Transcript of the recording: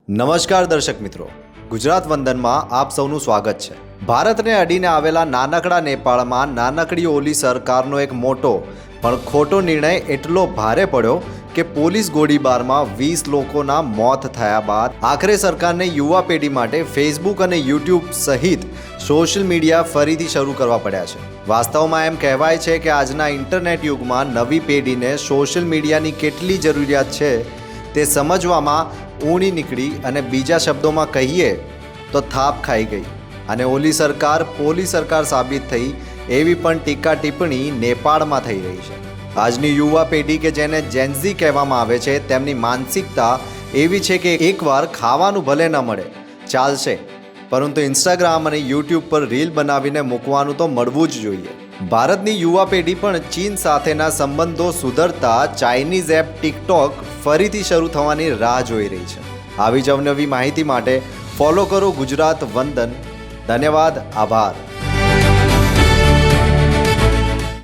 નમસ્કાર દર્શક મિત્રો, ગુજરાત વંદનમાં આપ સૌનું સ્વાગત છે। ભારતને અડીને આવેલા નાનકડા નેપાળમાં નાનકડી ઓલી સરકારનો એક મોટો પણ ખોટો નિર્ણય એટલો ભારે પડ્યો કે પોલીસ ગોળીબારમાં 20 લોકોના મોત થયા બાદ આખરે સરકારને યુવા પેઢી માટે ફેસબુક અને યુટ્યુબ સહિત સોશિયલ મીડિયા ફરીથી શરૂ કરવા પડ્યા છે। વાસ્તવમાં એમ કહેવાય છે કે આજના ઇન્ટરનેટ યુગમાં નવી પેઢીને સોશિયલ મીડિયાની કેટલી જરૂરિયાત છે તે સમજવામાં ઊણી નીકળી અને બીજા શબ્દોમાં કહીએ તો થાપ ખાઈ ગઈ અને ઓલી સરકાર પોલી સરકાર સાબિત થઈ એવી પણ ટીકા ટિપ્પણી નેપાળમાં થઈ રહી છે। આજની યુવા પેઢી કે જેને જેન્ઝી કહેવામાં આવે છે તેમની માનસિકતા એવી છે કે એકવાર ખાવાનું ભલે ન મળે ચાલશે, પરંતુ ઇન્સ્ટાગ્રામ અને યુટ્યુબ પર રીલ બનાવીને મૂકવાનું તો મળવું જ જોઈએ। ભારતની યુવા પેઢી પણ ચીન સાથેના સંબંધો સુધરતા ચાઇનીઝ એપ ટિકટોક ફરીથી શરૂ થવાની રાહ જોઈ રહી છે। આવી જ અવનવી માહિતી માટે ફોલો કરો ગુજરાત વંદન। ધન્યવાદ, આભાર।